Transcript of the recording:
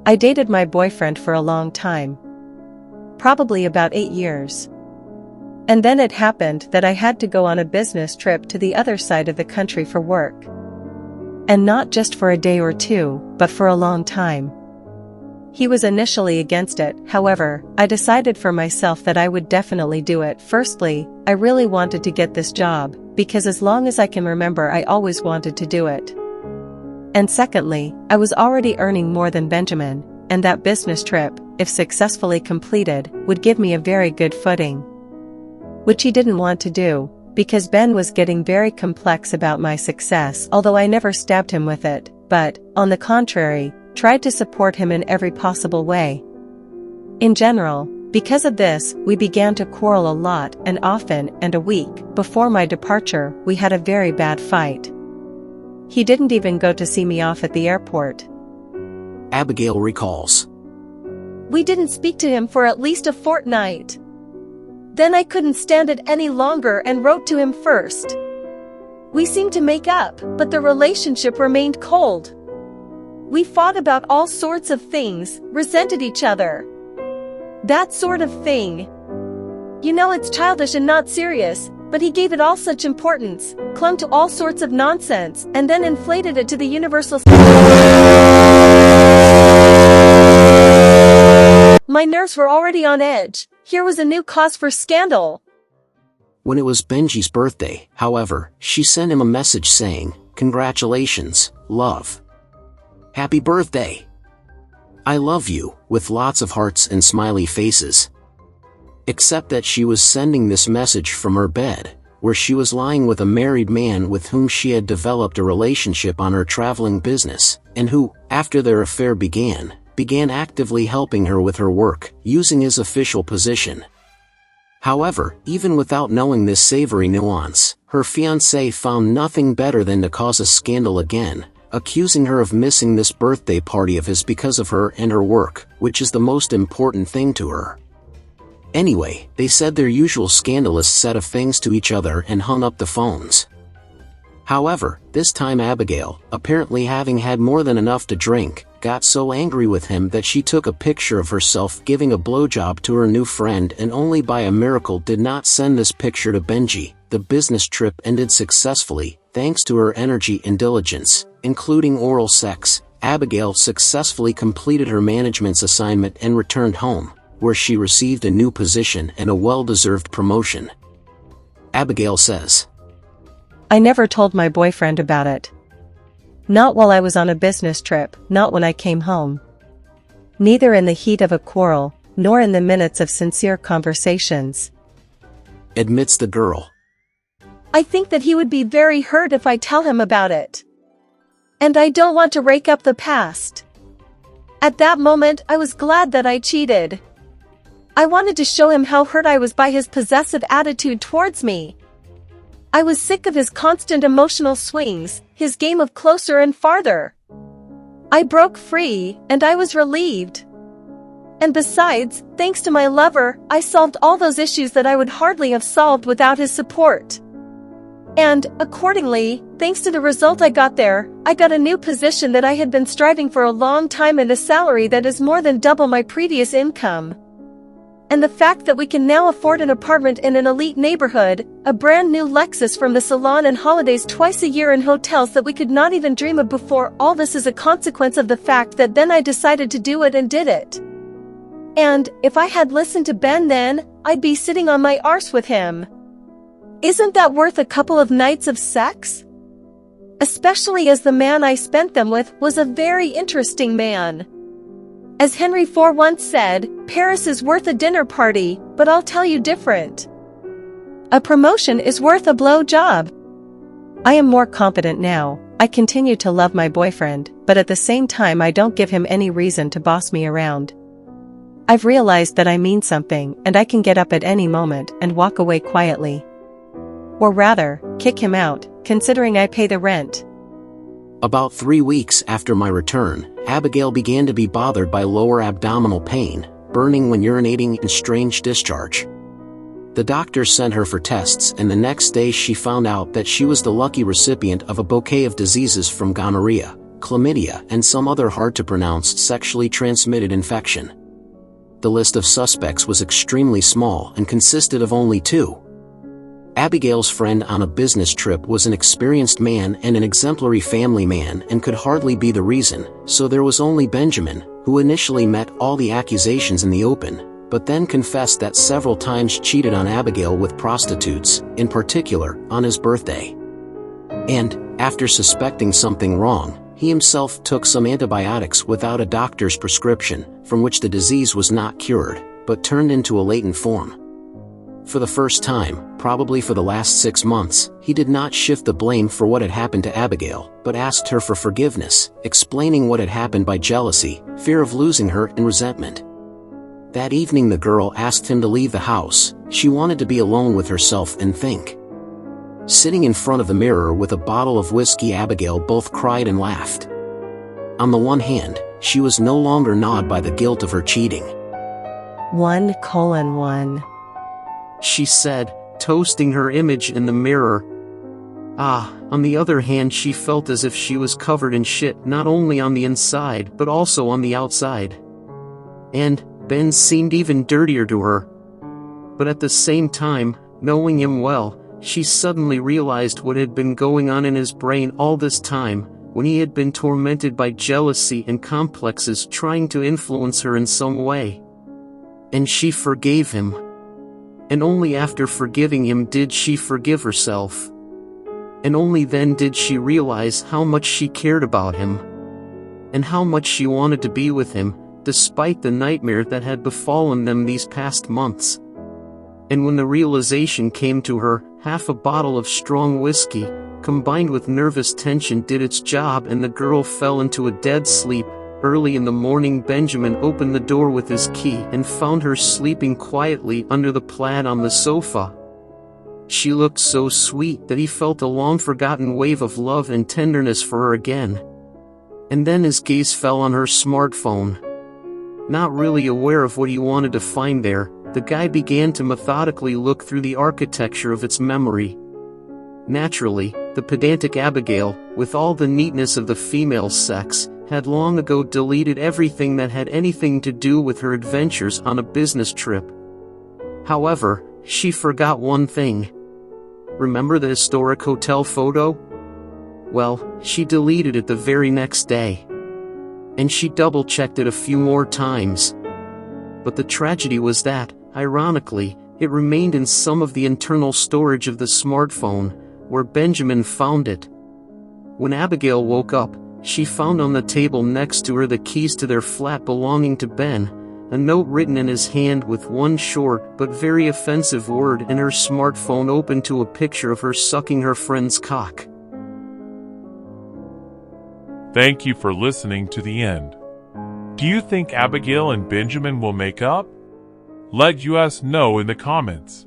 I dated my boyfriend for a long time. Probably about 8 years. And then it happened that I had to go on a business trip to the other side of the country for work. And not just for a day or two, but for a long time. He was initially against it, however, I decided for myself that I would definitely do it. Firstly, I really wanted to get this job, because as long as I can remember I always wanted to do it. And secondly, I was already earning more than Benjamin, and that business trip, if successfully completed, would give me a very good footing. Which he didn't want to do, because Ben was getting very complex about my success, although I never stabbed him with it, but, on the contrary, tried to support him in every possible way. In general, because of this, we began to quarrel a lot and often, and a week before my departure, we had a very bad fight. He didn't even go to see me off at the airport. Abigail recalls. We didn't speak to him for at least a fortnight. Then I couldn't stand it any longer and wrote to him first. We seemed to make up, but the relationship remained cold. We fought about all sorts of things, resented each other. That sort of thing. You know, it's childish and not serious, but he gave it all such importance, clung to all sorts of nonsense, and then inflated it to the universal. My nerves were already on edge. Here was a new cause for scandal. When it was Benji's birthday, however, she sent him a message saying, "Congratulations, love. Happy birthday. I love you," with lots of hearts and smiley faces. Except that she was sending this message from her bed, where she was lying with a married man with whom she had developed a relationship on her traveling business, and who, after their affair began actively helping her with her work, using his official position. However, even without knowing this savory nuance, her fiancé found nothing better than to cause a scandal again, accusing her of missing this birthday party of his because of her and her work, which is the most important thing to her. Anyway, they said their usual scandalous set of things to each other and hung up the phones. However, this time Abigail, apparently having had more than enough to drink, got so angry with him that she took a picture of herself giving a blowjob to her new friend, and only by a miracle did not send this picture to Benji. The business trip ended successfully, thanks to her energy and diligence, including oral sex. Abigail successfully completed her management's assignment and returned home, where she received a new position and a well-deserved promotion. Abigail says, I never told my boyfriend about it. Not while I was on a business trip, not when I came home. Neither in the heat of a quarrel, nor in the minutes of sincere conversations. Admits the girl. I think that he would be very hurt if I tell him about it. And I don't want to rake up the past. At that moment, I was glad that I cheated. I wanted to show him how hurt I was by his possessive attitude towards me. I was sick of his constant emotional swings, his game of closer and farther. I broke free, and I was relieved. And besides, thanks to my lover, I solved all those issues that I would hardly have solved without his support. And, accordingly, thanks to the result I got there, I got a new position that I had been striving for a long time and a salary that is more than double my previous income. And the fact that we can now afford an apartment in an elite neighborhood, a brand new Lexus from the salon, and holidays twice a year in hotels that we could not even dream of before, all this is a consequence of the fact that then I decided to do it and did it. And, if I had listened to Ben then, I'd be sitting on my arse with him. Isn't that worth a couple of nights of sex? Especially as the man I spent them with was a very interesting man. As Henry IV once said, Paris is worth a dinner party, but I'll tell you different. A promotion is worth a blow job. I am more confident now. I continue to love my boyfriend, but at the same time I don't give him any reason to boss me around. I've realized that I mean something, and I can get up at any moment and walk away quietly. Or rather, kick him out, considering I pay the rent. About 3 weeks after my return, Abigail began to be bothered by lower abdominal pain, burning when urinating, and strange discharge. The doctor sent her for tests, and the next day she found out that she was the lucky recipient of a bouquet of diseases from gonorrhea, chlamydia, and some other hard-to-pronounce sexually transmitted infection. The list of suspects was extremely small and consisted of only 2. Abigail's friend on a business trip was an experienced man and an exemplary family man and could hardly be the reason, so there was only Benjamin, who initially met all the accusations in the open, but then confessed that several times cheated on Abigail with prostitutes, in particular, on his birthday. And, after suspecting something wrong, he himself took some antibiotics without a doctor's prescription, from which the disease was not cured, but turned into a latent form. For the first time, probably for the last 6 months, he did not shift the blame for what had happened to Abigail, but asked her for forgiveness, explaining what had happened by jealousy, fear of losing her, and resentment. That evening the girl asked him to leave the house. She wanted to be alone with herself and think. Sitting in front of the mirror with a bottle of whiskey, Abigail both cried and laughed. On the one hand, she was no longer gnawed by the guilt of her cheating. 1:1 She said, toasting her image in the mirror. On the other hand, she felt as if she was covered in shit, not only on the inside but also on the outside. And Ben seemed even dirtier to her. But at the same time, knowing him well, she suddenly realized what had been going on in his brain all this time, when he had been tormented by jealousy and complexes trying to influence her in some way. And she forgave him. And only after forgiving him did she forgive herself. And only then did she realize how much she cared about him. And how much she wanted to be with him, despite the nightmare that had befallen them these past months. And when the realization came to her, half a bottle of strong whiskey, combined with nervous tension, did its job and the girl fell into a dead sleep. Early in the morning, Benjamin opened the door with his key and found her sleeping quietly under the plaid on the sofa. She looked so sweet that he felt a long-forgotten wave of love and tenderness for her again. And then his gaze fell on her smartphone. Not really aware of what he wanted to find there, the guy began to methodically look through the architecture of its memory. Naturally, the pedantic Abigail, with all the neatness of the female sex, had long ago deleted everything that had anything to do with her adventures on a business trip. However, she forgot one thing. Remember the historic hotel photo? Well, she deleted it the very next day. And she double-checked it a few more times. But the tragedy was that, ironically, it remained in some of the internal storage of the smartphone, where Benjamin found it. When Abigail woke up, she found on the table next to her the keys to their flat belonging to Ben, a note written in his hand with one short but very offensive word, and her smartphone opened to a picture of her sucking her friend's cock. Thank you for listening to the end. Do you think Abigail and Benjamin will make up? Let us know in the comments.